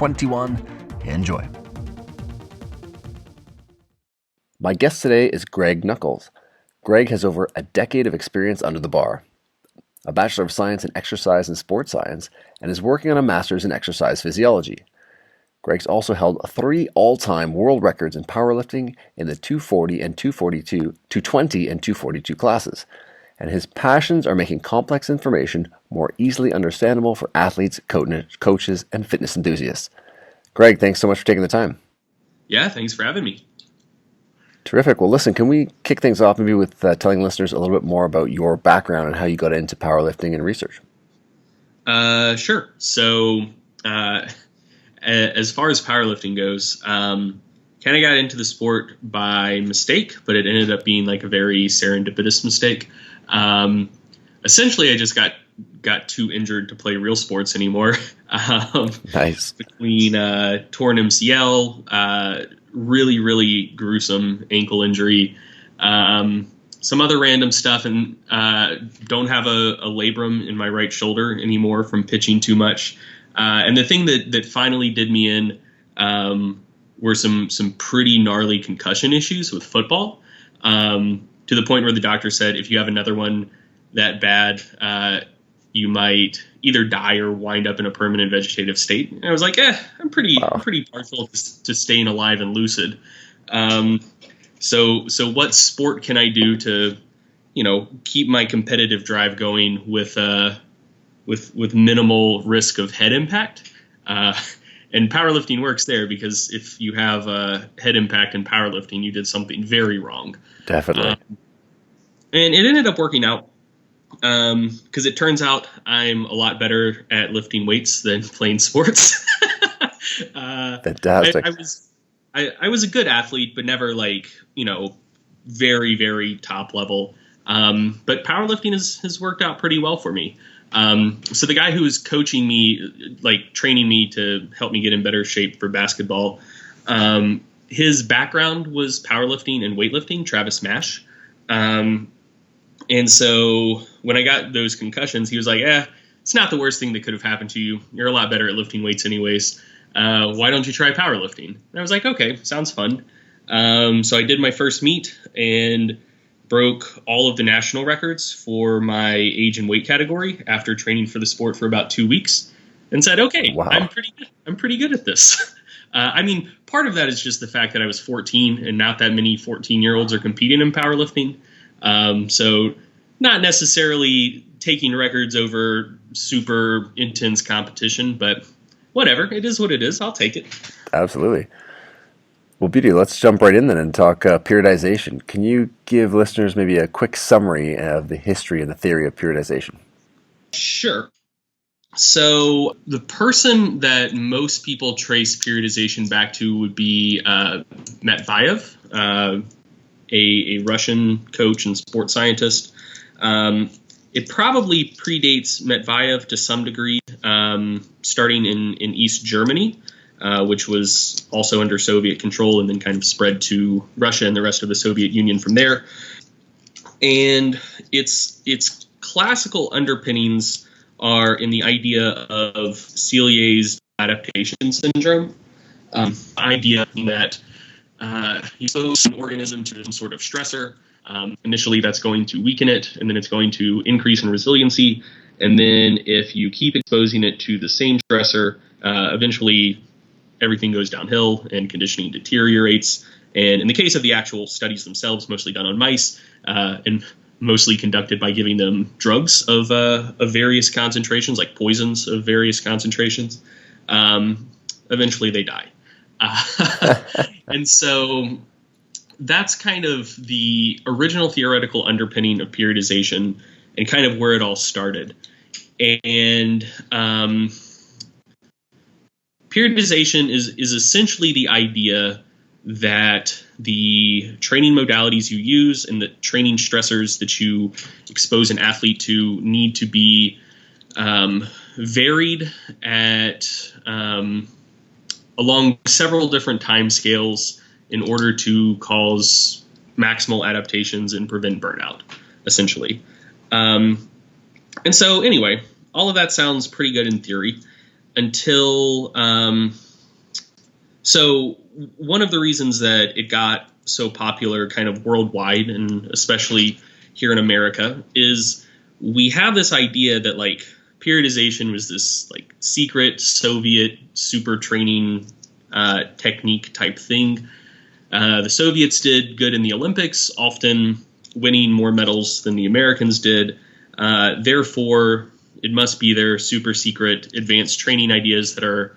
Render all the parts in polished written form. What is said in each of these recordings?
21. Enjoy. My guest today is Greg Nuckols. Greg has over a decade of experience under the bar, a Bachelor of Science in Exercise and Sports Science, and is working on a Master's in Exercise Physiology. Greg's also held 3 all-time world records in powerlifting in the 240 and 242, 220 and 242 classes, and his passions are making complex information more easily understandable for athletes, coaches, and fitness enthusiasts. Greg, thanks so much for taking the time. Yeah, thanks for having me. Terrific. Well, listen, can we kick things off maybe with telling listeners a little bit more about your background and how you got into powerlifting and research? Sure. So, as far as powerlifting goes, kind of got into the sport by mistake, but it ended up being like a very serendipitous mistake. Essentially, I just got too injured to play real sports anymore. Nice. Between torn MCL, really, really gruesome ankle injury, some other random stuff, and don't have a labrum in my right shoulder anymore from pitching too much. And the thing that finally did me in were some pretty gnarly concussion issues with football, to the point where the doctor said, if you have another one that bad, you might either die or wind up in a permanent vegetative state. And I was like, I'm pretty partial to staying alive and lucid. So what sport can I do to, keep my competitive drive going with minimal risk of head impact? And powerlifting works there, because if you have a head impact in powerlifting, you did something very wrong. Definitely. And it ended up working out. Because it turns out I'm a lot better at lifting weights than playing sports. Fantastic. I was a good athlete, but never very, very top level. But powerlifting has worked out pretty well for me. So the guy who was coaching me, training me to help me get in better shape for basketball, his background was powerlifting and weightlifting, Travis Mash. And so when I got those concussions, he was like, it's not the worst thing that could have happened to you. You're a lot better at lifting weights anyways. Why don't you try powerlifting? And I was like, okay, sounds fun. So I did my first meet and broke all of the national records for my age and weight category after training for the sport for about 2 weeks, and said, okay, wow, I'm pretty good at this. Part of that is just the fact that I was 14 and not that many 14-year-olds are competing in powerlifting. So not necessarily taking records over super intense competition, but whatever. It is what it is. I'll take it. Absolutely. Well, Beauty, let's jump right in then and talk periodization. Can you give listeners maybe a quick summary of the history and the theory of periodization? Sure. So the person that most people trace periodization back to would be Matveyev, a Russian coach and sports scientist. It probably predates Matveyev to some degree, starting in East Germany, which was also under Soviet control, and then kind of spread to Russia and the rest of the Soviet Union from there. And its classical underpinnings are in the idea of Celia's adaptation syndrome, idea that you expose an organism to some sort of stressor. Initially, that's going to weaken it, and then it's going to increase in resiliency. And then if you keep exposing it to the same stressor, eventually everything goes downhill and conditioning deteriorates. And in the case of the actual studies themselves, mostly done on mice, and mostly conducted by giving them drugs of various concentrations, like poisons of various concentrations, eventually they die. And so that's kind of the original theoretical underpinning of periodization and kind of where it all started. And periodization is essentially the idea that the training modalities you use and the training stressors that you expose an athlete to need to be varied at along several different time scales in order to cause maximal adaptations and prevent burnout, essentially. And so anyway, all of that sounds pretty good in theory until So one of the reasons that it got so popular kind of worldwide, and especially here in America, is we have this idea that like periodization was this like secret Soviet super training technique type thing. The Soviets did good in the Olympics, often winning more medals than the Americans did. Therefore, it must be their super secret advanced training ideas that are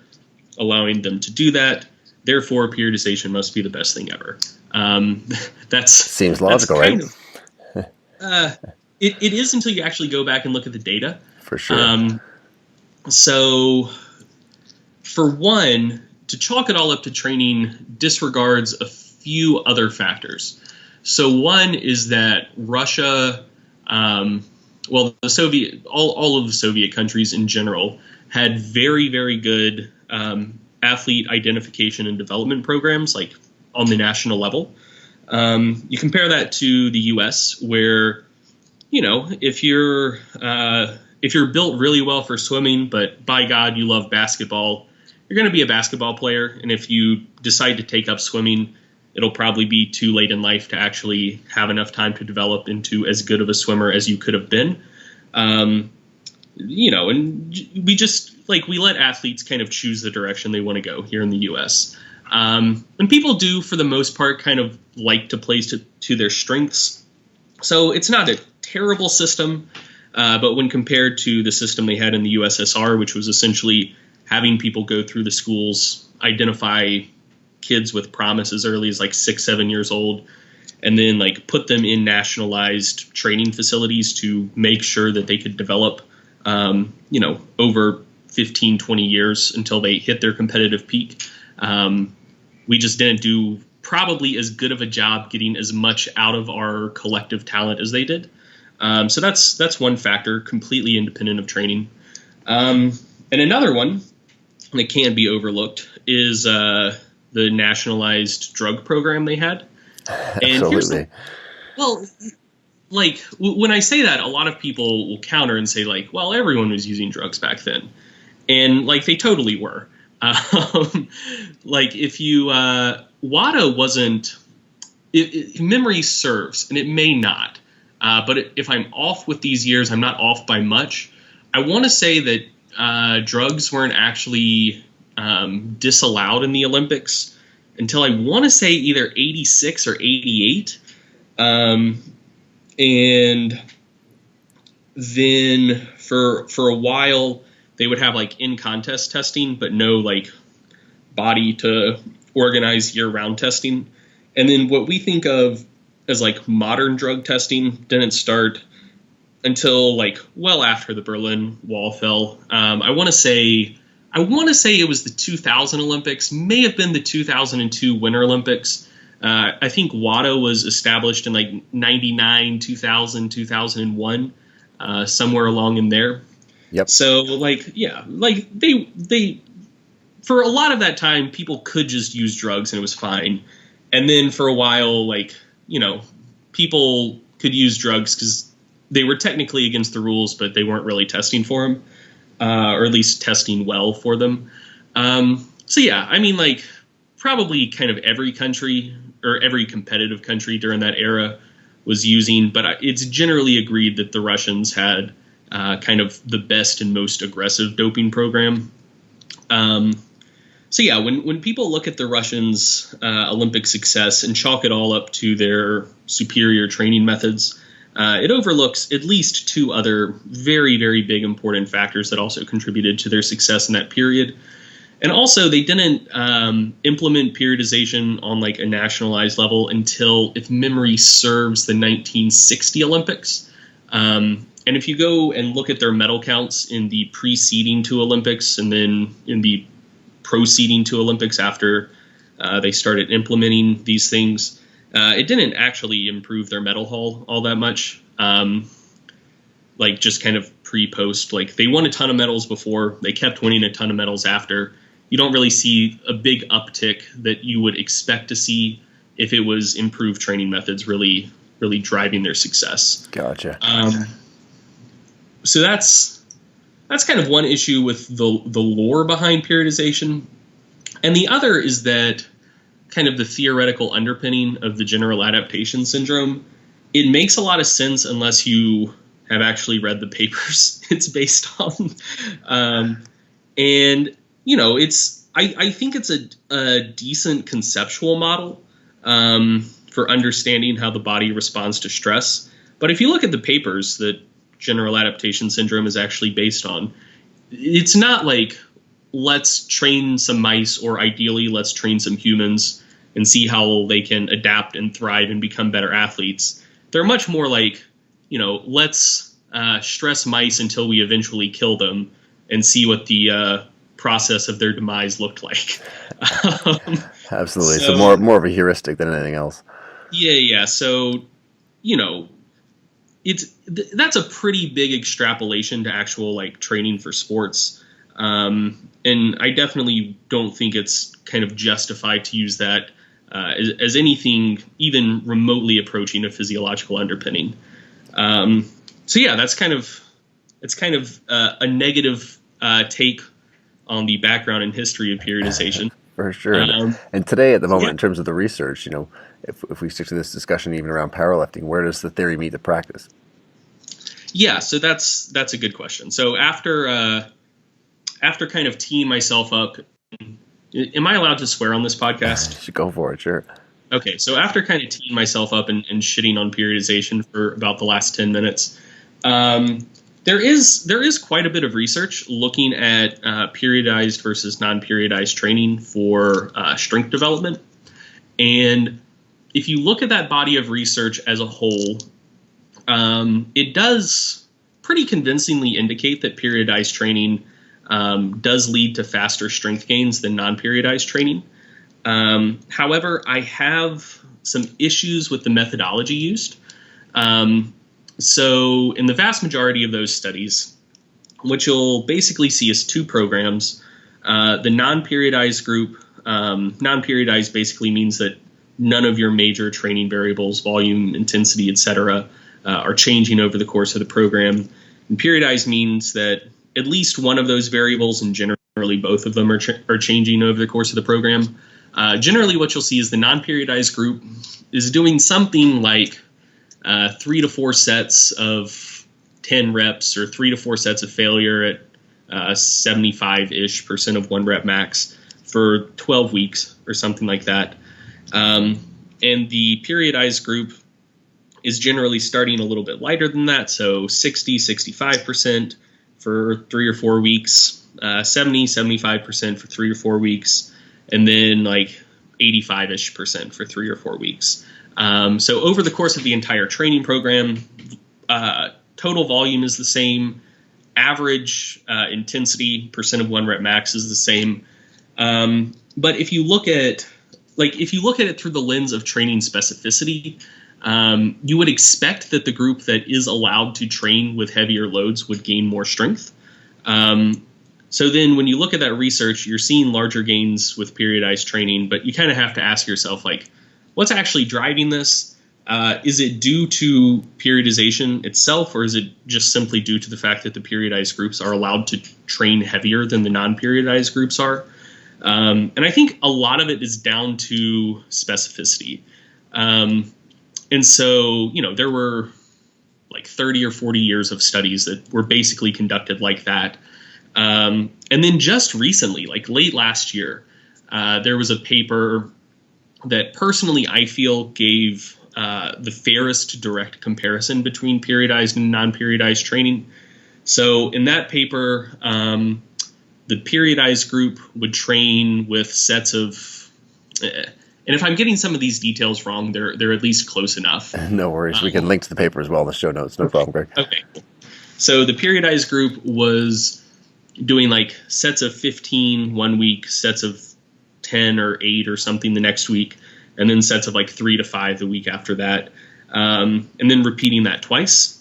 allowing them to do that. Therefore, periodization must be the best thing ever. That seems logical, right? It is until you actually go back and look at the data. For sure. So, for one, to chalk it all up to training disregards a few other factors. So one is that Russia, all of the Soviet countries in general had very, very good athlete identification and development programs, like on the national level. You compare that to the U.S., where, you know, if you're built really well for swimming, but by God, you love basketball, you're going to be a basketball player. And if you decide to take up swimming, it'll probably be too late in life to actually have enough time to develop into as good of a swimmer as you could have been. You know, and we let athletes kind of choose the direction they want to go here in the U.S. And people do, for the most part, kind of like to play to their strengths. So it's not a terrible system, but when compared to the system they had in the USSR, which was essentially having people go through the schools, identify kids with promise as early as like 6-7 years old, and then like put them in nationalized training facilities to make sure that they could develop, you know, over 15-20 years until they hit their competitive peak. We just didn't do probably as good of a job getting as much out of our collective talent as they did. So that's one factor, completely independent of training. And another one that can be overlooked is the nationalized drug program they had. And Absolutely. When I say that, a lot of people will counter and say, like, well, everyone was using drugs back then. And, like, they totally were. Like, if you WADA wasn't, if memory serves, and it may not, but if I'm off with these years, I'm not off by much. I want to say that drugs weren't actually disallowed in the Olympics until I want to say either 86 or 88. And then for a while, they would have like in-contest testing, but no like body to organize year-round testing. And then what we think of as like modern drug testing didn't start until like well after the Berlin Wall fell. I want to say it was the 2000 Olympics, may have been the 2002 Winter Olympics. I think WADA was established in like 99, 2000, 2001, somewhere along in there. Yep. So they for a lot of that time, people could just use drugs and it was fine. And then for a while, people could use drugs because they were technically against the rules, but they weren't really testing for them, or at least testing well for them. Probably kind of every country or every competitive country during that era was using, but it's generally agreed that the Russians had kind of the best and most aggressive doping program. When people look at the Russians' Olympic success and chalk it all up to their superior training methods, it overlooks at least two other very, very big important factors that also contributed to their success in that period. And also, they didn't implement periodization on like a nationalized level until, if memory serves, the 1960 Olympics. And if you go and look at their medal counts in the preceding two Olympics and then in the proceeding to Olympics after they started implementing these things, it didn't actually improve their medal haul all that much. Just kind of pre-post, like they won a ton of medals before, they kept winning a ton of medals after. You don't really see a big uptick that you would expect to see if it was improved training methods really, really driving their success. Gotcha. So that's kind of one issue with the lore behind periodization. And the other is that kind of the theoretical underpinning of the general adaptation syndrome, it makes a lot of sense unless you have actually read the papers it's based on. And, you know, I think it's a decent conceptual model for understanding how the body responds to stress. But if you look at the papers that general adaptation syndrome is actually based on, it's not like, let's train some mice, or ideally let's train some humans and see how they can adapt and thrive and become better athletes. They're much more like, you know, let's stress mice until we eventually kill them and see what the process of their demise looked like. Absolutely. So more of a heuristic than anything else. Yeah. So, you know, that's a pretty big extrapolation to actual like training for sports. And I definitely don't think it's kind of justified to use that as anything even remotely approaching a physiological underpinning. So yeah, it's kind of a negative take on the background and history of periodization. For sure. And today, at the moment, in terms of the research, you know, if we stick to this discussion even around powerlifting, where does the theory meet the practice? Yeah, so that's a good question. So after kind of teeing myself up, am I allowed to swear on this podcast? You should go for it, sure. Okay, so after kind of teeing myself up and shitting on periodization for about the last 10 minutes, there is quite a bit of research looking at periodized versus non-periodized training for strength development. And if you look at that body of research as a whole, it does pretty convincingly indicate that periodized training does lead to faster strength gains than non-periodized training. However, I have some issues with the methodology used. So in the vast majority of those studies, what you'll basically see is two programs. The non-periodized group, non-periodized basically means that none of your major training variables, volume, intensity, etc., are changing over the course of the program. And periodized means that at least one of those variables, and generally both of them, are changing over the course of the program. Generally, what you'll see is the non-periodized group is doing something like 3 to 4 sets of 10 reps, or 3 to 4 sets of failure at 75-ish% of 1 rep max for 12 weeks or something like that. And the periodized group is generally starting a little bit lighter than that, so 60, 65% for 3 or 4 weeks, 70, 75% for 3 or 4 weeks, and then like 85-ish% for 3 or 4 weeks. So over the course of the entire training program, total volume is the same, average intensity, percent of 1 rep max is the same. But if you look at it through the lens of training specificity, you would expect that the group that is allowed to train with heavier loads would gain more strength. So then when you look at that research, you're seeing larger gains with periodized training, but you kind of have to ask yourself, like, what's actually driving this? Is it due to periodization itself, or is it just simply due to the fact that the periodized groups are allowed to train heavier than the non-periodized groups are? And I think a lot of it is down to specificity. And so, you know, there were like 30 or 40 years of studies that were basically conducted like that. And then just recently, like late last year, there was a paper that personally I feel gave the fairest direct comparison between periodized and non-periodized training. So in that paper, the periodized group would train with sets of, and if I'm getting some of these details wrong, they're at least close enough. No worries. We can link to the paper as well in the show notes. No problem, Greg. Okay. So the periodized group was doing like sets of 15 1 week, sets of 10 or 8 or something the next week, and then sets of like 3 to 5 the week after that, and then repeating that twice.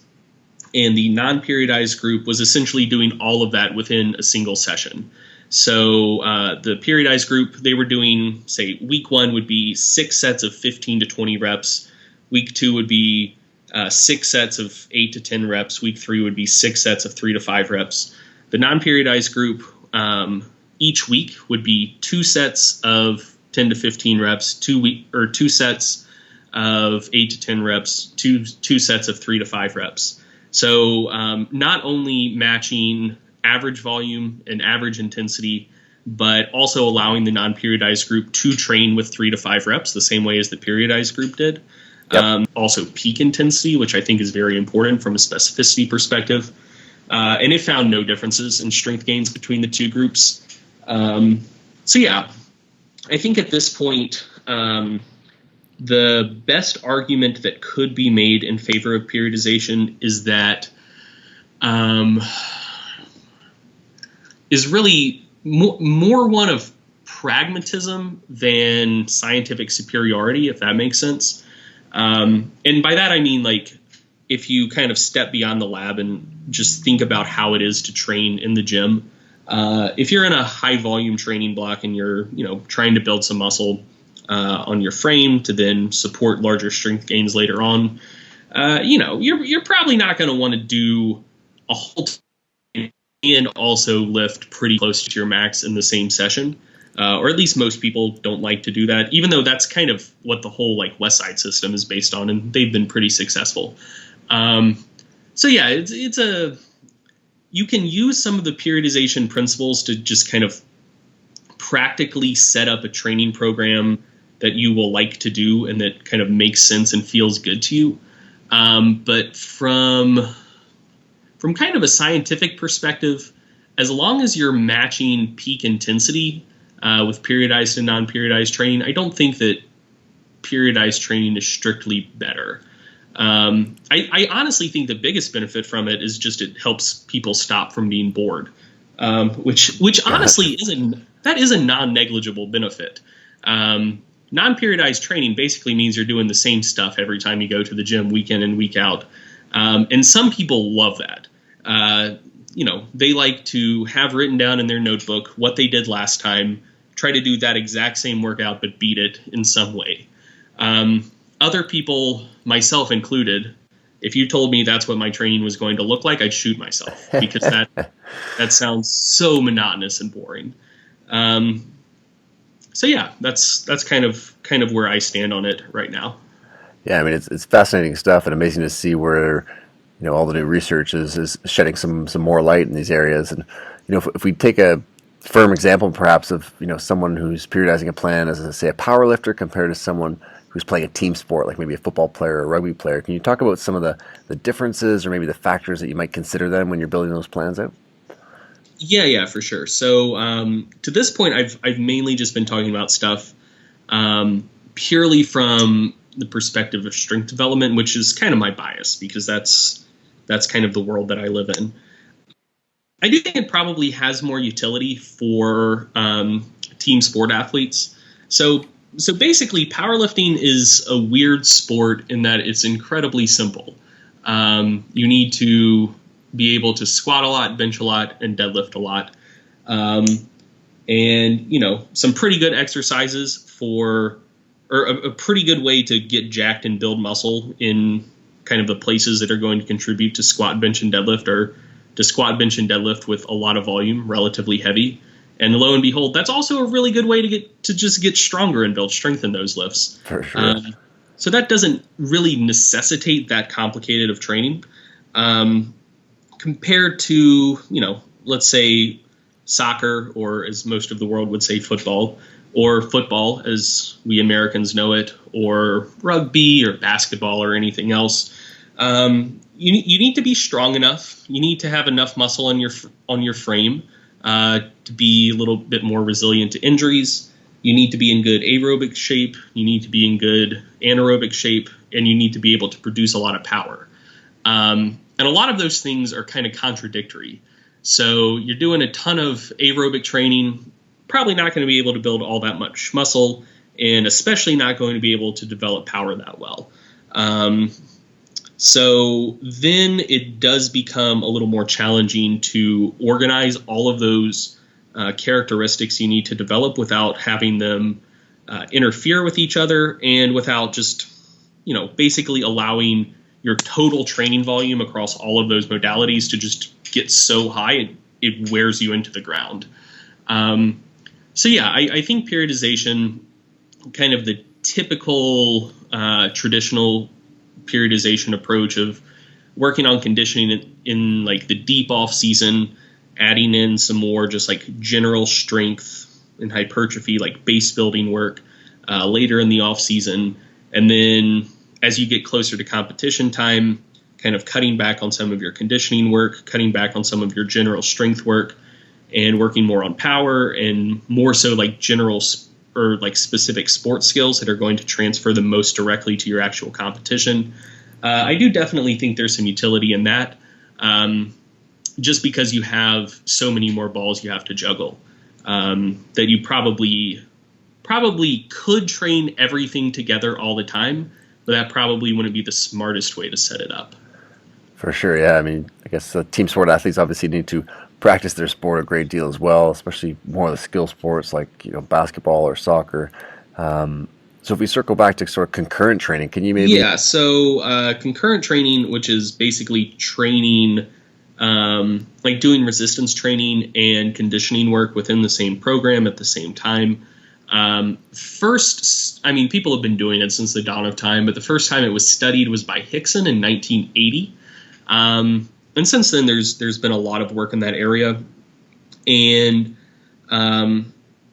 And the non-periodized group was essentially doing all of that within a single session. So the periodized group, they were doing, say, week 1 would be 6 sets of 15 to 20 reps. Week 2 would be 6 sets of 8 to 10 reps. Week 3 would be 6 sets of 3 to 5 reps. The non-periodized group, each week would be 2 sets of 10 to 15 reps, 2 sets of 8 to 10 reps, two sets of 3 to 5 reps. So not only matching average volume and average intensity, but also allowing the non-periodized group to train with 3 to 5 reps the same way as the periodized group did. Yep. Also peak intensity, which I think is very important from a specificity perspective. And it found no differences in strength gains between the two groups. So yeah, I think at this point, the best argument that could be made in favor of periodization is that is really more one of pragmatism than scientific superiority, if that makes sense. And by that, I mean, like, if you kind of step beyond the lab and just think about how it is to train in the gym, if you're in a high volume training block and you're, trying to build some muscle on your frame to then support larger strength gains later on, you're probably not going to want to do a whole time and also lift pretty close to your max in the same session. Or at least most people don't like to do that, even though that's kind of what the whole West Side system is based on, and they've been pretty successful. So yeah, you can use some of the periodization principles to just kind of practically set up a training program that you will like to do and that kind of makes sense and feels good to you. But from kind of a scientific perspective, as long as you're matching peak intensity with periodized and non-periodized training, I don't think that periodized training is strictly better. I honestly think the biggest benefit from it is just it helps people stop from being bored, which honestly is a non-negligible benefit. Non-periodized training basically means you're doing the same stuff every time you go to the gym week in and week out. And some people love that. They like to have written down in their notebook what they did last time, try to do that exact same workout, but beat it in some way. Other people, myself included, if you told me that's what my training was going to look like, I'd shoot myself because that sounds so monotonous and boring. So yeah, that's kind of where I stand on it right now. Yeah, I mean, it's fascinating stuff and amazing to see where all the new research is shedding some more light in these areas. And if we take a firm example perhaps of someone who's periodizing a plan as say a powerlifter compared to someone who's playing a team sport like maybe a football player or a rugby player, can you talk about some of the differences or maybe the factors that you might consider them when you're building those plans out? Yeah, for sure. So to this point, I've mainly just been talking about stuff purely from the perspective of strength development, which is kind of my bias because that's kind of the world that I live in. I do think it probably has more utility for team sport athletes. So basically, powerlifting is a weird sport in that it's incredibly simple. You need to be able to squat a lot, bench a lot, and deadlift a lot. And some pretty good exercises or a pretty good way to get jacked and build muscle in kind of the places that are going to contribute to squat, bench, and deadlift, or to squat, bench, and deadlift with a lot of volume, relatively heavy. And lo and behold, that's also a really good way to just get stronger and build strength in those lifts. For sure. So that doesn't really necessitate that complicated of training. Compared to, let's say soccer, or as most of the world would say, football, or football as we Americans know it, or rugby or basketball or anything else. You need to be strong enough. You need to have enough muscle on your frame to be a little bit more resilient to injuries. You need to be in good aerobic shape. You need to be in good anaerobic shape, and you need to be able to produce a lot of power. And a lot of those things are kind of contradictory. So you're doing a ton of aerobic training, probably not going to be able to build all that much muscle, and especially not going to be able to develop power that well. So then it does become a little more challenging to organize all of those characteristics you need to develop without having them interfere with each other, and without just, basically allowing your total training volume across all of those modalities to just get so high it wears you into the ground. So yeah, I think periodization, kind of the typical traditional periodization approach of working on conditioning in like the deep off season, adding in some more just like general strength and hypertrophy, like base building work later in the off season, and then as you get closer to competition time, kind of cutting back on some of your conditioning work, cutting back on some of your general strength work, and working more on power and more so like general or like specific sports skills that are going to transfer the most directly to your actual competition. I do definitely think there's some utility in that, just because you have so many more balls you have to juggle, that you probably could train everything together all the time, but that probably wouldn't be the smartest way to set it up. For sure, yeah. I mean, I guess team sport athletes obviously need to practice their sport a great deal as well, especially more of the skill sports like basketball or soccer. So if we circle back to sort of concurrent training, can you maybe? Yeah, so concurrent training, which is basically training, like doing resistance training and conditioning work within the same program at the same time. First, I mean, people have been doing it since the dawn of time, but the first time it was studied was by Hickson in 1980. And since then, there's been a lot of work in that area. And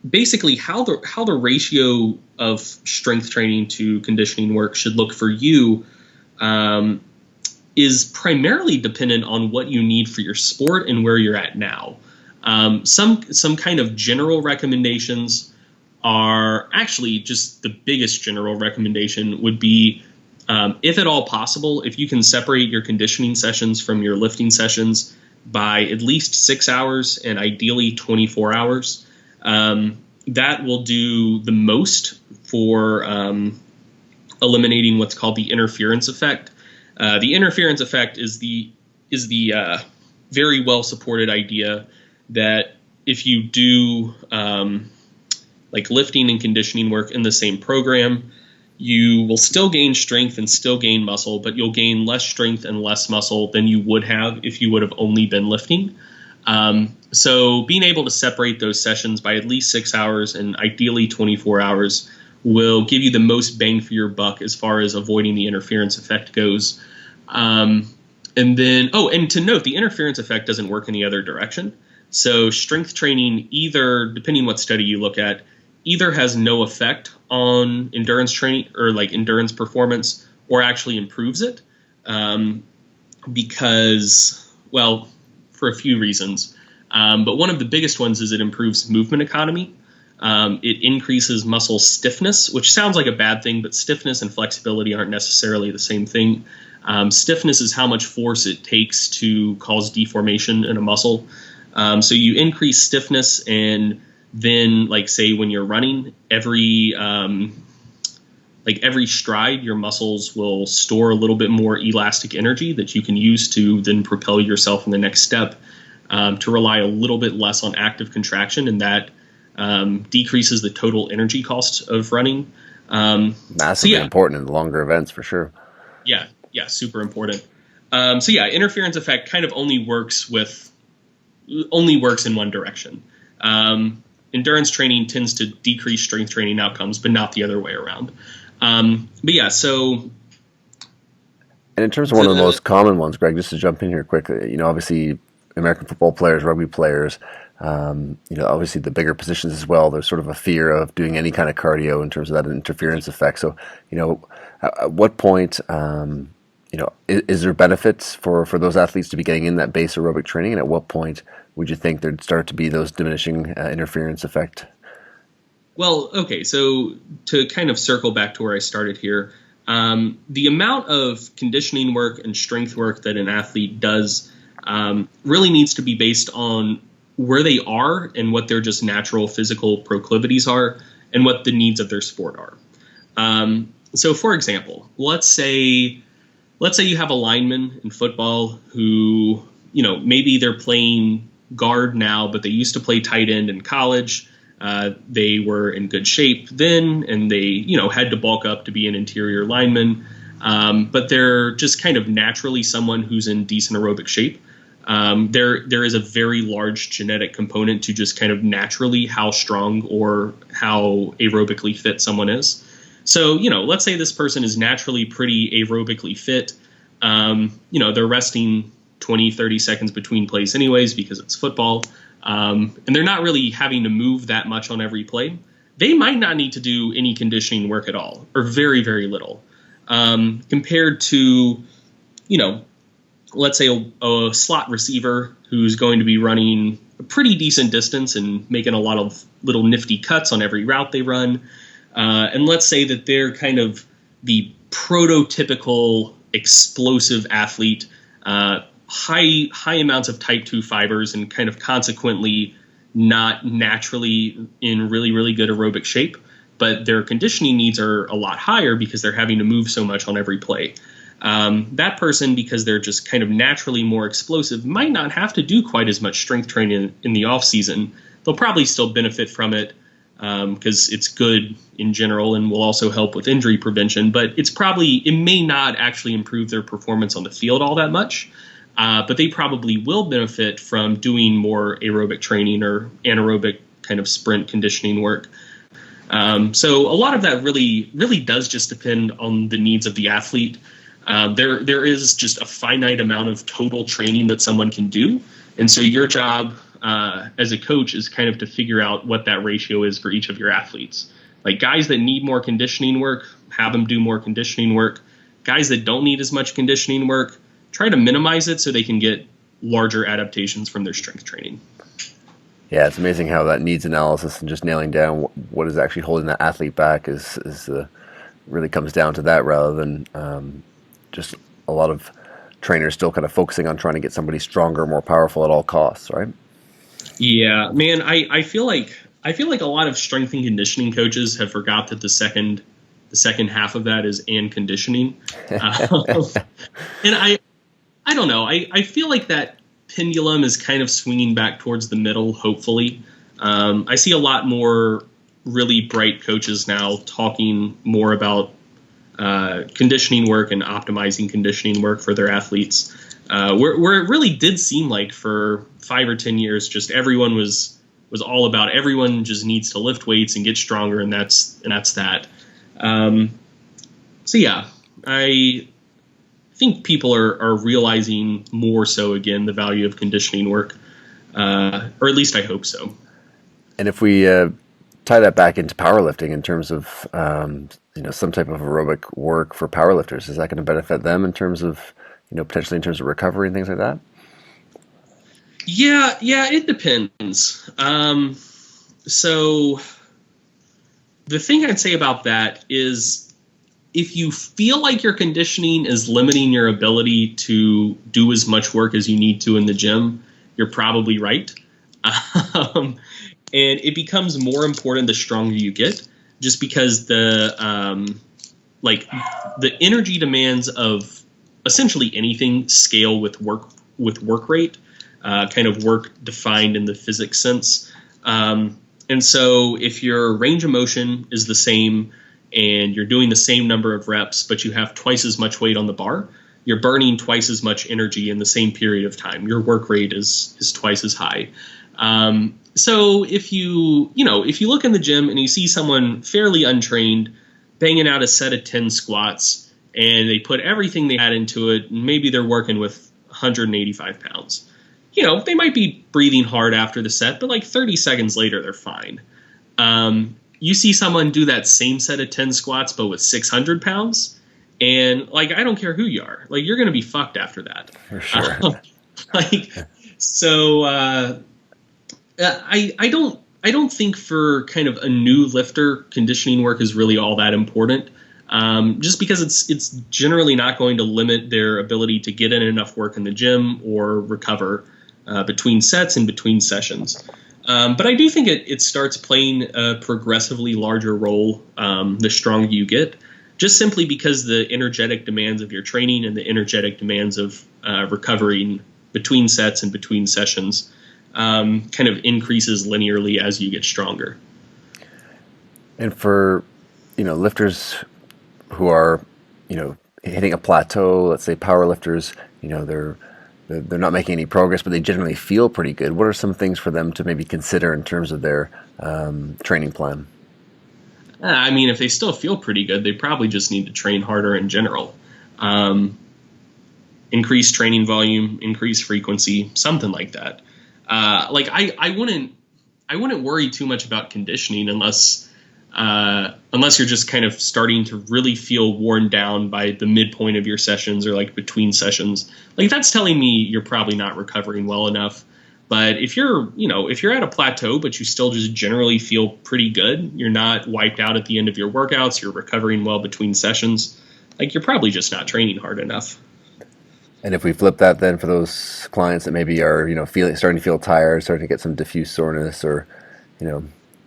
basically how the ratio of strength training to conditioning work should look for you is primarily dependent on what you need for your sport and where you're at now. Some kind of general recommendations are actually just the biggest general recommendation would be, if at all possible, if you can separate your conditioning sessions from your lifting sessions by at least 6 hours and ideally 24 hours. That will do the most for eliminating what's called the interference effect. The interference effect is the very well supported idea that if you do like lifting and conditioning work in the same program, you will still gain strength and still gain muscle, but you'll gain less strength and less muscle than you would have if you would have only been lifting. So being able to separate those sessions by at least 6 hours and ideally 24 hours will give you the most bang for your buck as far as avoiding the interference effect goes. And then, and to note, the interference effect doesn't work in the other direction. So strength training, either, depending what study you look at, either has no effect on endurance training or like endurance performance, or actually improves it, because, well, for a few reasons. But one of the biggest ones is it improves movement economy. It increases muscle stiffness, which sounds like a bad thing, but stiffness and flexibility aren't necessarily the same thing. Stiffness is how much force it takes to cause deformation in a muscle. So you increase stiffness, and then, like, say when you're running, every stride, your muscles will store a little bit more elastic energy that you can use to then propel yourself in the next step, to rely a little bit less on active contraction, and that decreases the total energy cost of running. Massively important in the longer events, for sure. Yeah, super important. Interference effect kind of only works in one direction. Endurance training tends to decrease strength training outcomes, but not the other way around. And in terms of one of the most common ones, Greg, just to jump in here quickly, obviously American football players, rugby players, obviously the bigger positions as well, there's sort of a fear of doing any kind of cardio in terms of that interference effect. So, at what point, is there benefits for those athletes to be getting in that base aerobic training? And at what point would you think there'd start to be those diminishing interference effect? Well, okay, so to kind of circle back to where I started here, the amount of conditioning work and strength work that an athlete does really needs to be based on where they are and what their just natural physical proclivities are and what the needs of their sport are. So, for example, let's say you have a lineman in football who, maybe they're playing guard now, but they used to play tight end in college. They were in good shape then, and they, had to bulk up to be an interior lineman. But they're just kind of naturally someone who's in decent aerobic shape. There is a very large genetic component to just kind of naturally how strong or how aerobically fit someone is. So, let's say this person is naturally pretty aerobically fit. They're resting 20, 30 seconds between plays anyways because it's football. And they're not really having to move that much on every play. They might not need to do any conditioning work at all, or very, very little. Compared to, let's say a slot receiver who's going to be running a pretty decent distance and making a lot of little nifty cuts on every route they run. And let's say that they're kind of the prototypical explosive athlete, high amounts of type 2 fibers, and kind of consequently not naturally in really, really good aerobic shape. But their conditioning needs are a lot higher because they're having to move so much on every play. That person, because they're just kind of naturally more explosive, might not have to do quite as much strength training in the off season. They'll probably still benefit from it because it's good in general and will also help with injury prevention. But it may not actually improve their performance on the field all that much. But they probably will benefit from doing more aerobic training or anaerobic kind of sprint conditioning work. So a lot of that really, really does just depend on the needs of the athlete. There is just a finite amount of total training that someone can do. And so your job as a coach is kind of to figure out what that ratio is for each of your athletes. Like guys that need more conditioning work, have them do more conditioning work. Guys that don't need as much conditioning work, try to minimize it so they can get larger adaptations from their strength training. Yeah, it's amazing how that needs analysis and just nailing down what is actually holding that athlete back is really comes down to that rather than just a lot of trainers still kind of focusing on trying to get somebody stronger, more powerful at all costs, right? Yeah, man, I feel like a lot of strength and conditioning coaches have forgot that the second half of that is and conditioning. And I don't know. I feel like that pendulum is kind of swinging back towards the middle, hopefully. I see a lot more really bright coaches now talking more about conditioning work and optimizing conditioning work for their athletes. Where it really did seem like for 5 or 10 years, just everyone was all about everyone just needs to lift weights and get stronger, and that's that. So yeah, I think people are realizing more so again the value of conditioning work, or at least I hope so. And if we tie that back into powerlifting in terms of some type of aerobic work for powerlifters, is that going to benefit them in terms of potentially in terms of recovery and things like that? Yeah, it depends. So the thing I'd say about that is if you feel like your conditioning is limiting your ability to do as much work as you need to in the gym, you're probably right. And it becomes more important the stronger you get, just because the energy demands of essentially anything scale with work rate, kind of work defined in the physics sense. And so if your range of motion is the same and you're doing the same number of reps, but you have twice as much weight on the bar, you're burning twice as much energy in the same period of time. Your work rate is twice as high. So if you look in the gym and you see someone fairly untrained banging out a set of 10 squats and they put everything they had into it, and maybe they're working with 185 pounds. They might be breathing hard after the set, but like 30 seconds later, they're fine. You see someone do that same set of 10 squats, but with 600 pounds, and like, I don't care who you are, like, you're going to be fucked after that. For sure. I don't think for kind of a new lifter, conditioning work is really all that important. Just because it's generally not going to limit their ability to get in enough work in the gym or recover between sets and between sessions. But I do think it starts playing a progressively larger role the stronger you get, just simply because the energetic demands of your training and the energetic demands of recovering between sets and between sessions kind of increases linearly as you get stronger. And for lifters who are hitting a plateau, let's say power lifters, they're they're not making any progress, but they generally feel pretty good. What are some things for them to maybe consider in terms of their training plan? I mean, if they still feel pretty good, they probably just need to train harder in general. Increase training volume, increase frequency, something like that. I wouldn't worry too much about conditioning unless you're just kind of starting to really feel worn down by the midpoint of your sessions or like between sessions. Like that's telling me you're probably not recovering well enough. But if you're at a plateau, but you still just generally feel pretty good, you're not wiped out at the end of your workouts, you're recovering well between sessions, like you're probably just not training hard enough. And if we flip that then for those clients that maybe are, starting to feel tired, starting to get some diffuse soreness or,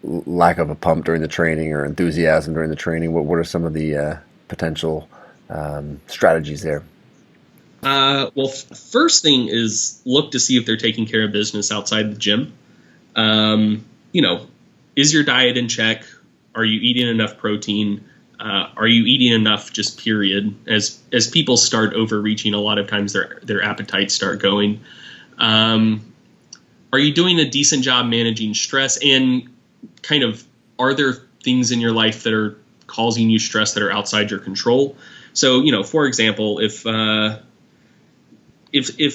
lack of a pump during the training or enthusiasm during the training, what are some of the potential strategies there? First thing is look to see if they're taking care of business outside the gym. Is your diet in check? Are you eating enough protein? Are you eating enough just period? As people start overreaching, a lot of times their appetites start going. Are you doing a decent job managing stress? And kind of, are there things in your life that are causing you stress that are outside your control? So, for example, if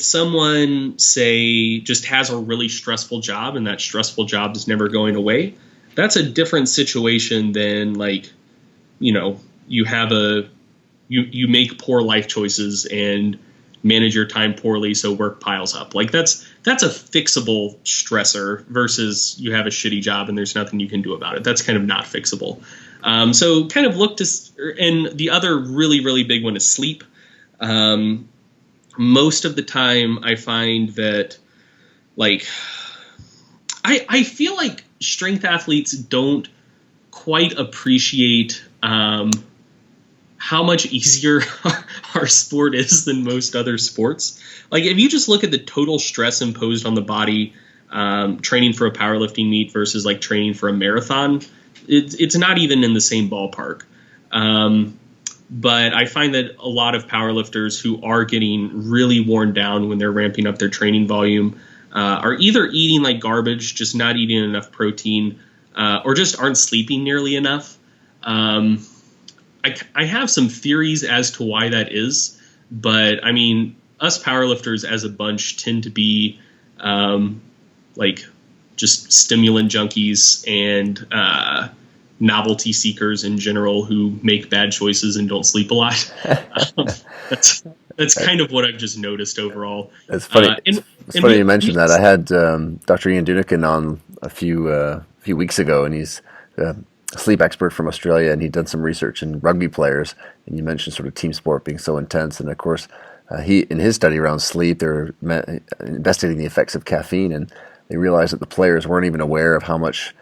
someone, say, just has a really stressful job and that stressful job is never going away, that's a different situation than you make poor life choices and manage your time poorly, so work piles up. Like that's a fixable stressor versus you have a shitty job and there's nothing you can do about it. That's kind of not fixable. So kind of look to, and the other really, really big one is sleep. Most of the time I find that I feel like strength athletes don't quite appreciate how much easier our sport is than most other sports. Like if you just look at the total stress imposed on the body, training for a powerlifting meet versus like training for a marathon, it's not even in the same ballpark. But I find that a lot of powerlifters who are getting really worn down when they're ramping up their training volume are either eating like garbage, just not eating enough protein, or just aren't sleeping nearly enough. I have some theories as to why that is, but I mean, us powerlifters as a bunch tend to be just stimulant junkies and novelty seekers in general who make bad choices and don't sleep a lot. That's kind of what I've just noticed overall. It's funny. It's funny you mentioned that. I had Dr. Ian Dunican on a few weeks ago, and he's a sleep expert from Australia, and he'd done some research in rugby players. And you mentioned sort of team sport being so intense, and of course, he in his study around sleep, they're investigating the effects of caffeine, and they realized that the players weren't even aware of how much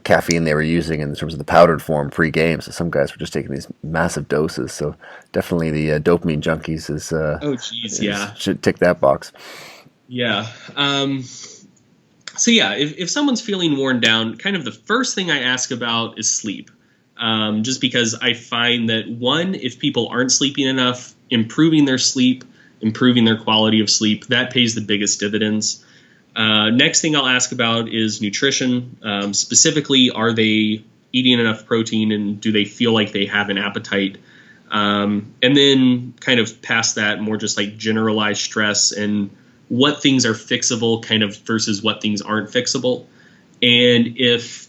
caffeine they were using in terms of the powdered form pre-game. So some guys were just taking these massive doses. So definitely the dopamine junkies should tick that box. Yeah. If someone's feeling worn down, kind of the first thing I ask about is sleep. Just because I find that one, if people aren't sleeping enough, improving their sleep, improving their quality of sleep, that pays the biggest dividends. Next thing I'll ask about is nutrition. Specifically, are they eating enough protein and do they feel like they have an appetite? And then kind of past that, more just like generalized stress and what things are fixable kind of versus what things aren't fixable. And if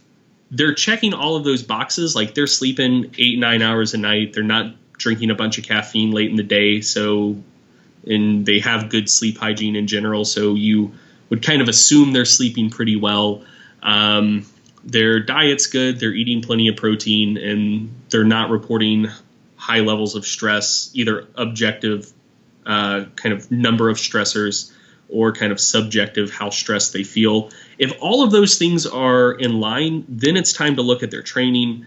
they're checking all of those boxes, like they're sleeping 8-9 hours a night, they're not drinking a bunch of caffeine late in the day, and they have good sleep hygiene in general, so you would kind of assume they're sleeping pretty well. Their diet's good, they're eating plenty of protein, and they're not reporting high levels of stress, either objective kind of number of stressors or kind of subjective how stressed they feel. If all of those things are in line, then it's time to look at their training.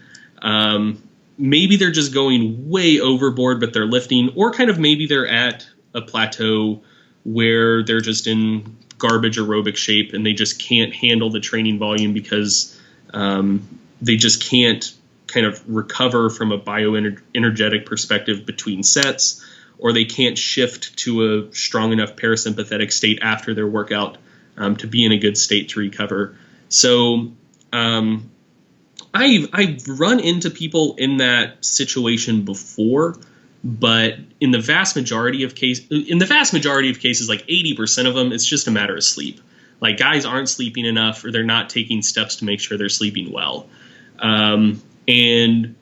Maybe they're just going way overboard, but they're lifting, or kind of maybe they're at a plateau where they're just in garbage aerobic shape and they just can't handle the training volume because they just can't kind of recover from a bioenergetic perspective between sets, or they can't shift to a strong enough parasympathetic state after their workout to be in a good state to recover. So I've run into people in that situation before, but in the vast majority of cases, like 80% of them, it's just a matter of sleep. Like, guys aren't sleeping enough, or they're not taking steps to make sure they're sleeping well. And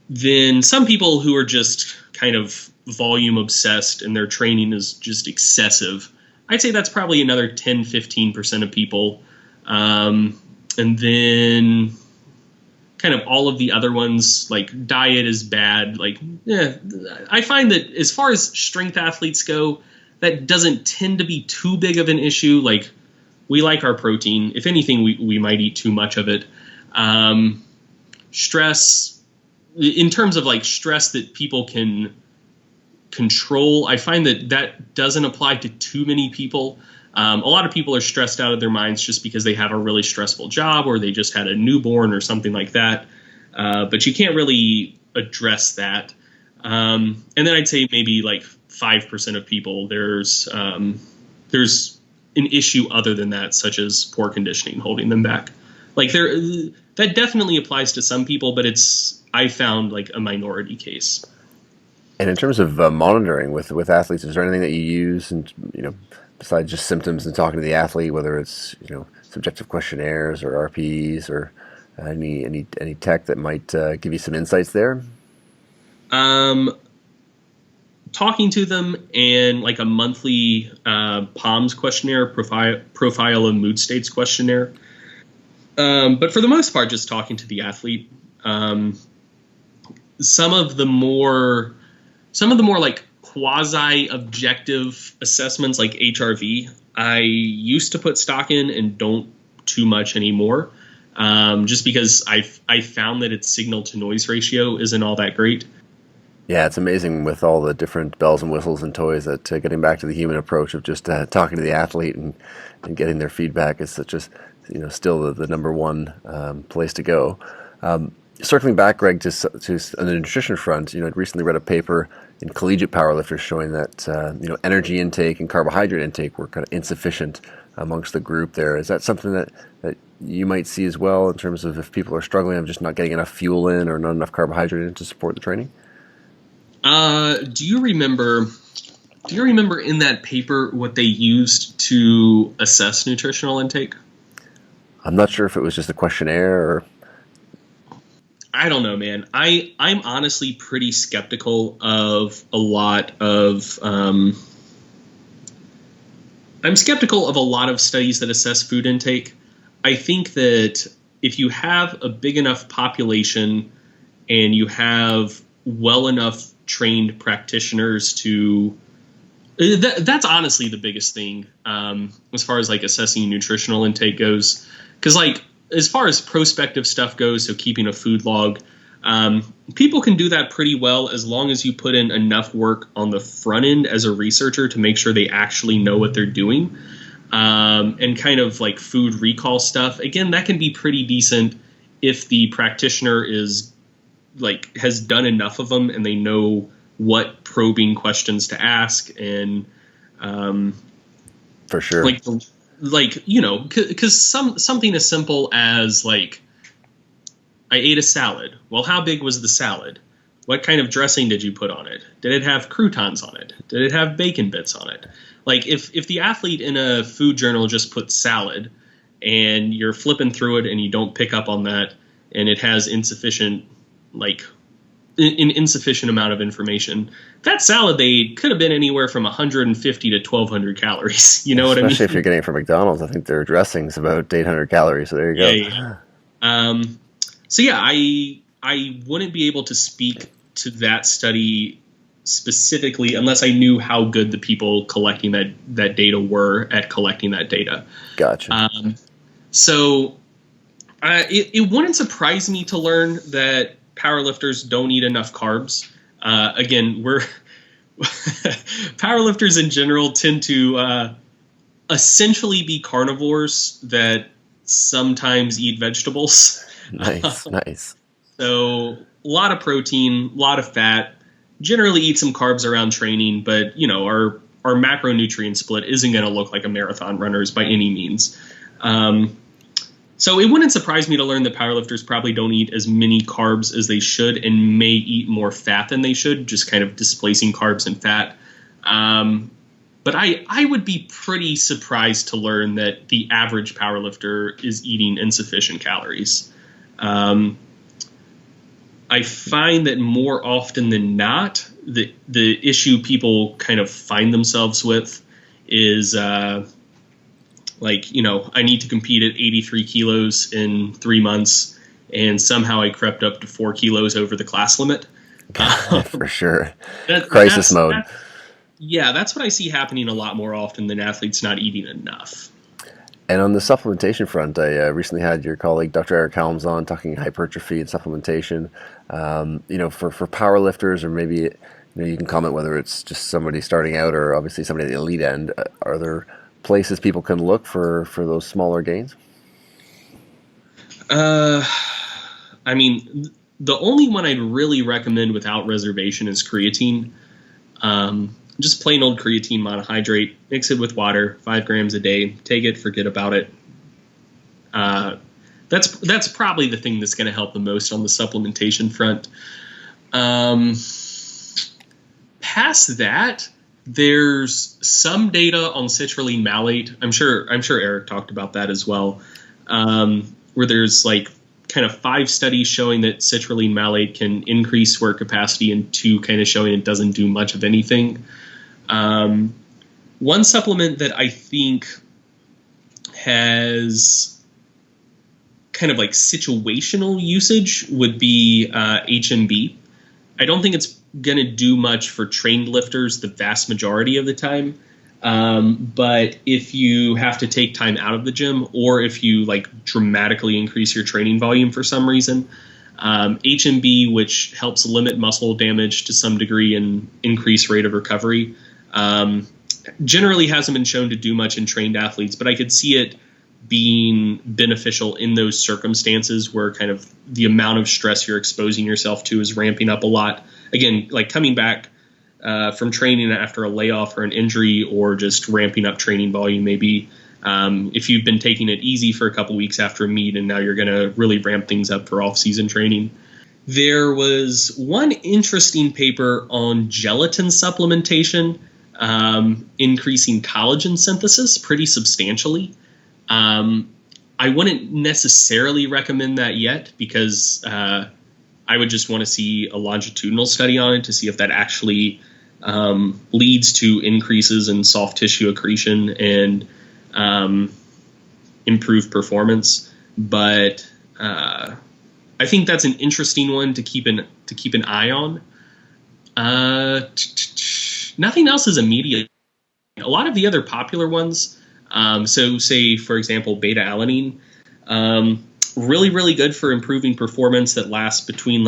then some people who are just kind of volume obsessed and their training is just excessive, I'd say that's probably another 10-15% of people. And then kind of all of the other ones, like diet is bad. Like, I find that as far as strength athletes go, that doesn't tend to be too big of an issue. Like, we like our protein. If anything, we might eat too much of it. Stress, in terms of like stress that people can control, I find that doesn't apply to too many people. A lot of people are stressed out of their minds just because they have a really stressful job, or they just had a newborn or something like that. But you can't really address that. And then I'd say maybe like 5% of people, there's an issue other than that, such as poor conditioning holding them back. Like, that definitely applies to some people, but I found like a minority case. And in terms of monitoring with athletes, is there anything that you use, and besides just symptoms and talking to the athlete, whether it's subjective questionnaires or RPEs or any tech that might give you some insights there? Talking to them, and like a monthly POMS questionnaire, profile of mood states questionnaire. But for the most part, just talking to the athlete. Some of the more like quasi-objective assessments, like HRV, I used to put stock in and don't too much anymore, just because I found that its signal-to-noise ratio isn't all that great. Yeah, it's amazing with all the different bells and whistles and toys that getting back to the human approach of just talking to the athlete and getting their feedback is such as still the number one place to go. Circling back, Greg, to on the nutrition front, I recently read a paper in Collegiate Powerlifters showing that energy intake and carbohydrate intake were kind of insufficient amongst the group there. Is that something that you might see as well, in terms of if people are struggling of just not getting enough fuel in or not enough carbohydrate in to support the training? Do you remember in that paper what they used to assess nutritional intake? I'm not sure if it was just a questionnaire or... I don't know, man. I'm honestly pretty skeptical of a lot of I'm skeptical of a lot of studies that assess food intake. I think that if you have a big enough population and you have well enough trained practitioners that's honestly the biggest thing as far as like assessing nutritional intake goes. Because like, as far as prospective stuff goes, so keeping a food log, people can do that pretty well as long as you put in enough work on the front end as a researcher to make sure they actually know what they're doing. And kind of like food recall stuff, again, that can be pretty decent if the practitioner has done enough of them and they know what probing questions to ask. And for sure, because something as simple as like, I ate a salad. Well, how big was the salad? What kind of dressing did you put on it? Did it have croutons on it? Did it have bacon bits on it? Like, if the athlete in a food journal just puts salad and you're flipping through it and you don't pick up on that, and it has insufficient amount of information, that salad they ate could have been anywhere from 150 to 1,200 calories. You know what I mean? Especially if you're getting it from McDonald's. I think their dressing's about 800 calories. So there you go. Yeah. So yeah, I wouldn't be able to speak to that study specifically unless I knew how good the people collecting that data were at collecting that data. Gotcha. So it wouldn't surprise me to learn that powerlifters don't eat enough carbs. Again, powerlifters in general tend to essentially be carnivores that sometimes eat vegetables. Nice. So a lot of protein, a lot of fat, generally eat some carbs around training, but our macronutrient split isn't going to look like a marathon runner's by any means. So it wouldn't surprise me to learn that powerlifters probably don't eat as many carbs as they should and may eat more fat than they should, just kind of displacing carbs and fat. But I would be pretty surprised to learn that the average powerlifter is eating insufficient calories. I find that more often than not, the issue people kind of find themselves with is I need to compete at 83 kilos in 3 months, and somehow I crept up to 4 kilos over the class limit. For sure. Crisis mode. That's what I see happening a lot more often than athletes not eating enough. And on the supplementation front, I recently had your colleague, Dr. Eric Helms, on talking hypertrophy and supplementation. For powerlifters, or maybe you can comment whether it's just somebody starting out or obviously somebody at the elite end. Are there places people can look for those smaller gains? The only one I'd really recommend without reservation is creatine. Just plain old creatine monohydrate. Mix it with water, 5 grams a day. Take it, forget about it. That's probably the thing that's going to help the most on the supplementation front. Past that, there's some data on citrulline malate. I'm sure Eric talked about that as well, where there's kind of 5 studies showing that citrulline malate can increase work capacity and 2 kind of showing it doesn't do much of anything. One supplement that I think has kind of situational usage would be HMB. I don't think it's going to do much for trained lifters the vast majority of the time. But if you have to take time out of the gym, or if you dramatically increase your training volume for some reason, HMB, which helps limit muscle damage to some degree and increase rate of recovery, generally hasn't been shown to do much in trained athletes, but I could see it being beneficial in those circumstances where kind of the amount of stress you're exposing yourself to is ramping up a lot. Again, coming back from training after a layoff or an injury, or just ramping up training volume, maybe if you've been taking it easy for a couple weeks after a meet and now you're going to really ramp things up for off-season training. There was one interesting paper on gelatin supplementation, increasing collagen synthesis pretty substantially. I wouldn't necessarily recommend that yet, because I would just want to see a longitudinal study on it to see if that actually leads to increases in soft tissue accretion and improved performance. But I think that's an interesting one to keep an eye on. Nothing else is immediate. A lot of the other popular ones, so say, for example, beta-alanine, really, really good for improving performance that lasts between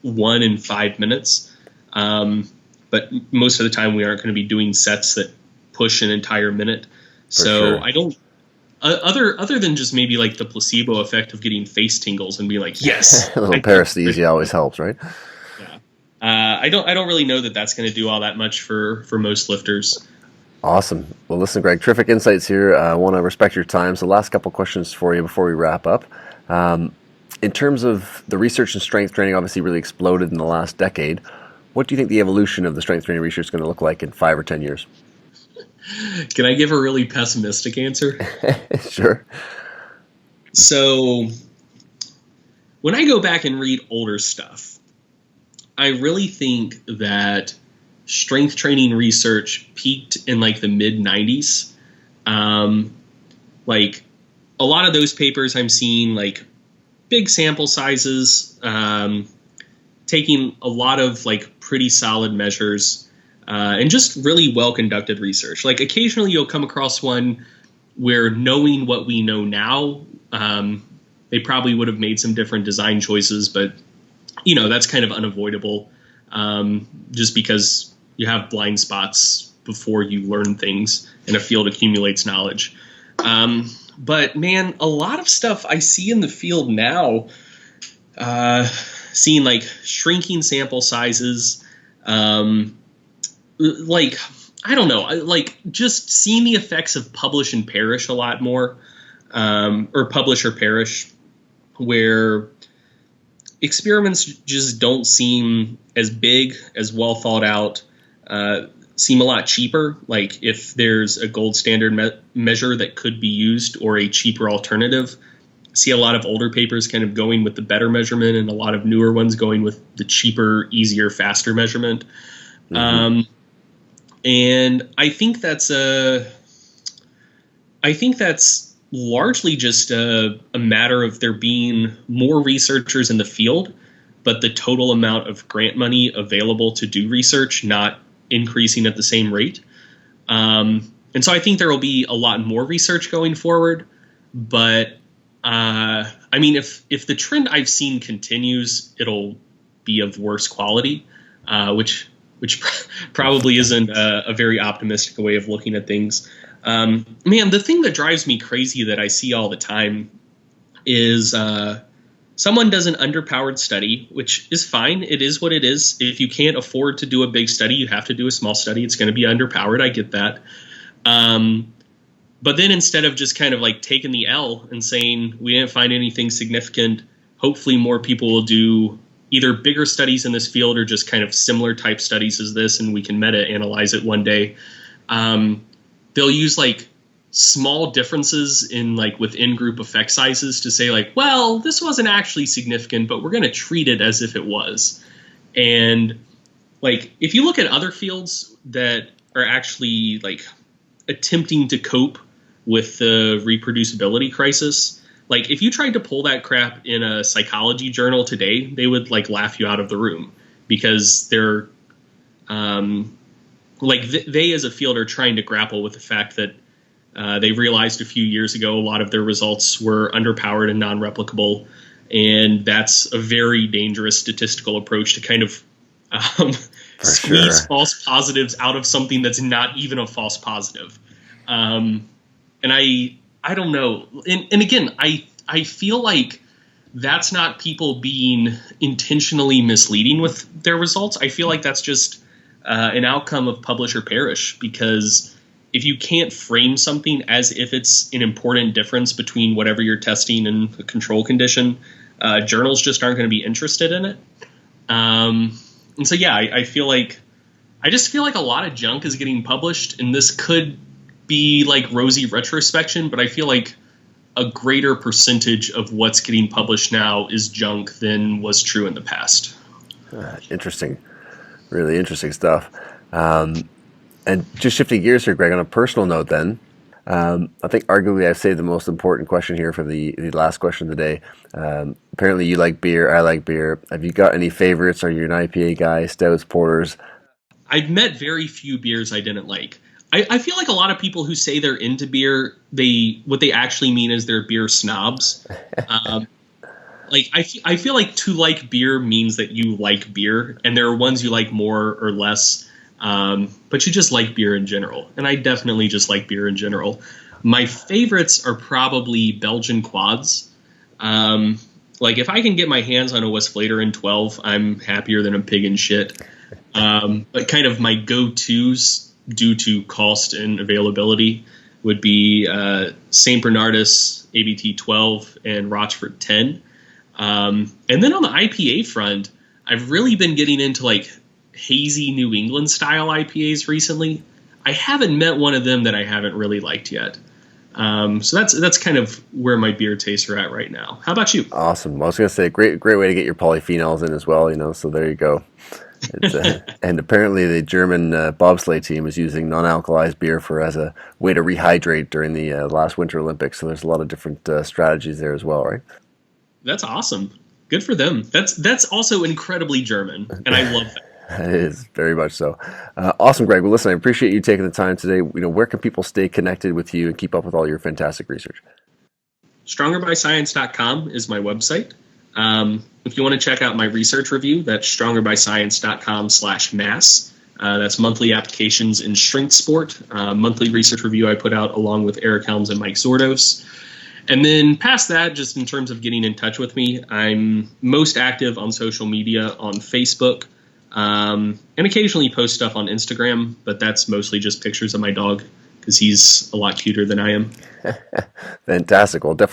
1 and 5 minutes. But most of the time we aren't going to be doing sets that push an entire minute. So I don't, other than just maybe the placebo effect of getting face tingles and being yes. A little paresthesia always helps, right? Yeah. I don't really know that that's going to do all that much for most lifters. Awesome. Well, listen, Greg, terrific insights here. I want to respect your time. So last couple questions for you before we wrap up. In terms of the research in strength training, obviously really exploded in the last decade. What do you think the evolution of the strength training research is going to look like in 5 or 10 years? Can I give a really pessimistic answer? Sure. So when I go back and read older stuff, I really think that strength training research peaked in the mid 90s. A lot of those papers I'm seeing big sample sizes, taking a lot of pretty solid measures, and just really well conducted research. Occasionally you'll come across one where, knowing what we know now, they probably would have made some different design choices, but that's kind of unavoidable, just because you have blind spots before you learn things and a field accumulates knowledge. But man, a lot of stuff I see in the field now, seeing shrinking sample sizes, Like, I don't know, like just seeing the effects of publish and perish a lot more, or publish or perish, where experiments just don't seem as big, as well thought out, seem a lot cheaper. Like if there's a gold standard measure that could be used or a cheaper alternative, I see a lot of older papers kind of going with the better measurement and a lot of newer ones going with the cheaper, easier, faster measurement. Mm-hmm. And I think that's largely just a matter of there being more researchers in the field, but the total amount of grant money available to do research not increasing at the same rate. And so I think there will be a lot more research going forward. But I mean, if the trend I've seen continues, it'll be of worse quality, which probably isn't a very optimistic way of looking at things. Man, the thing that drives me crazy that I see all the time is someone does an underpowered study, which is fine. It is what it is. If you can't afford to do a big study, you have to do a small study. It's going to be underpowered. I get that. But then instead of just kind of like taking the L and saying we didn't find anything significant, hopefully more people will do either bigger studies in this field or just kind of similar type studies as this, and we can meta-analyze it one day. They'll use like small differences in like within group effect sizes to say like, well, this wasn't actually significant, but we're going to treat it as if it was. And like, if you look at other fields that are actually like attempting to cope with the reproducibility crisis, like if you tried to pull that crap in a psychology journal today, they would like laugh you out of the room because they're they as a field are trying to grapple with the fact that they realized a few years ago a lot of their results were underpowered and non-replicable, and that's a very dangerous statistical approach to kind of squeeze false positives out of something that's not even a false positive. And I don't know. And again, I feel like that's not people being intentionally misleading with their results. I feel like that's just an outcome of publish or perish, because if you can't frame something as if it's an important difference between whatever you're testing and a control condition, journals just aren't going to be interested in it. And so, yeah, I just feel like a lot of junk is getting published, and this could be like rosy retrospection, but I feel like a greater percentage of what's getting published now is junk than was true in the past. Interesting. Really interesting stuff. And just shifting gears here, Greg, on a personal note then, I think arguably I've saved the most important question here for the last question of the day. Apparently you like beer, I like beer. Have you got any favorites? Are you an IPA guy, stouts, porters? I've met very few beers I didn't like. I feel like a lot of people who say they're into beer, what they actually mean is they're beer snobs. Like I feel like to like beer means that you like beer, and there are ones you like more or less, but you just like beer in general. And I definitely just like beer in general. My favorites are probably Belgian quads. Like if I can get my hands on a Westvlater in 12, I'm happier than a pig in shit. But kind of my go-tos due to cost and availability would be St. Bernardus ABT 12 and Rochford 10. And then on the IPA front, I've really been getting into like hazy New England style IPAs recently. I haven't met one of them that I haven't really liked yet. So that's kind of where my beer tastes are at right now. How about you? Awesome. I was going to say great way to get your polyphenols in as well, so there you go. And apparently the German bobsleigh team is using non-alkalized beer as a way to rehydrate during the last Winter Olympics. So there's a lot of different strategies there as well, right? That's awesome. Good for them. That's also incredibly German, and I love that. It is, very much so. Awesome, Greg. Well, listen, I appreciate you taking the time today. Where can people stay connected with you and keep up with all your fantastic research? StrongerByScience.com is my website. If you want to check out my research review, that's StrongerByScience.com/mass. That's monthly applications in strength sport. Monthly research review I put out along with Eric Helms and Mike Zordos. And then past that, just in terms of getting in touch with me, I'm most active on social media on Facebook. And occasionally post stuff on Instagram, but that's mostly just pictures of my dog because he's a lot cuter than I am. Fantastic. Well, definitely